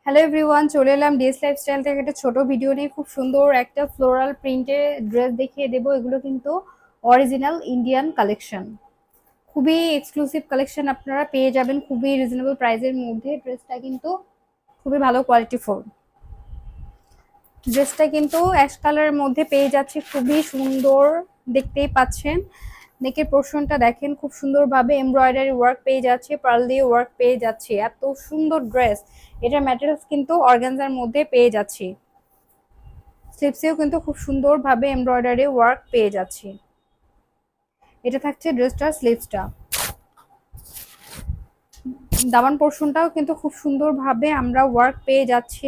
Hello everyone, চলে এলাম DS lifestyle থেকে একটা ছোট ভিডিও নিয়ে। খুব সুন্দর একটা ফ্লোরাল প্রিন্টের ড্রেস দেখিয়ে দেবো। এগুলো কিন্তু অরিজিনাল ইন্ডিয়ান কালেকশন, খুবই এক্সক্লুসিভ কালেকশন। আপনারা পেয়ে যাবেন খুবই রিজনেবল প্রাইসের মধ্যে। ড্রেসটা কিন্তু খুবই ভালো কোয়ালিটি ফুল। ড্রেসটা কিন্তু অ্যাশ কালারের মধ্যে পেয়ে যাচ্ছে, খুবই সুন্দর, দেখতেই পাচ্ছেন। নেকের পোর্শনটা দেখেন, খুব সুন্দরভাবে এমব্রয়ডারি ওয়ার্ক পেয়ে যাচ্ছে, পার্ল দিয়ে ওয়ার্ক পেয়ে যাচ্ছে। এত সুন্দর ড্রেস। এটার ম্যাটেরিয়ালস কিন্তু অর্গানজার মধ্যে পেয়ে যাচ্ছি। স্লিপসেও কিন্তু খুব সুন্দরভাবে এমব্রয়ডারি ওয়ার্ক পেয়ে যাচ্ছি। এটা থাকছে ড্রেসটার স্লিভসটা। দামান পোর্শনটাও কিন্তু খুব সুন্দরভাবে আমরা ওয়ার্ক পেয়ে যাচ্ছি।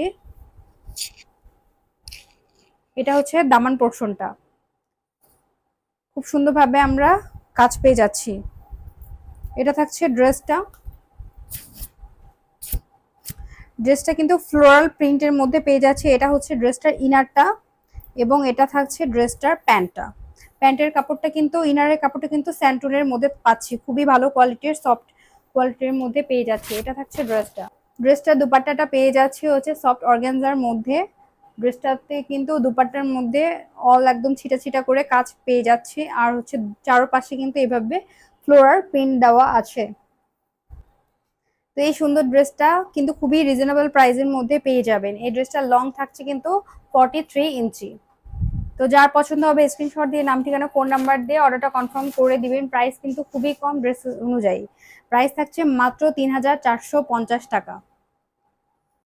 এটা হচ্ছে দামান পোর্শনটা, খুব সুন্দরভাবে আমরা কাজ পেয়ে যাচ্ছি। এটা থাকছে ড্রেসটা। ড্রেসটা কিন্তু ফ্লোরাল প্রিন্টের মধ্যে পেয়ে যাচ্ছে। এটা হচ্ছে ড্রেসটার ইনারটা এবং এটা থাকছে ড্রেসটার প্যান্টটা। প্যান্টের কাপড়টা কিন্তু, ইনারের কাপড়টা কিন্তু স্যান্টুনের মধ্যে পাচ্ছি, খুবই ভালো কোয়ালিটির, সফট কোয়ালিটির মধ্যে পেয়ে যাচ্ছে। এটা থাকছে ড্রেসটা। ড্রেসটার দুপাট্টাটা পেয়ে যাচ্ছে হচ্ছে সফট অর্গানজার মধ্যে। ড্রেসটাতে কিন্তু দুপাট্টার মধ্যে অল একদম ছিটা ছিটা করে কাজ পেয়ে যাচ্ছে, আর হচ্ছে চারপাশে কিন্তু এভাবে ফ্লোরাল প্রিন্ট দেওয়া আছে। তো এই সুন্দর ড্রেসটা কিন্তু খুবই রিজনেবল প্রাইসের মধ্যে পেয়ে যাবেন। এই ড্রেসটা লং থাকছে কিন্তু 43 ইঞ্চি। তো যার পছন্দ হবে স্ক্রিনশট দিয়ে নাম, ঠিকানা, ফোন নাম্বার দিয়ে অর্ডারটা কনফার্ম করে দিবেন। প্রাইস কিন্তু খুবই কম ড্রেস অনুযায়ী। প্রাইস থাকছে মাত্র 3450 টাকা।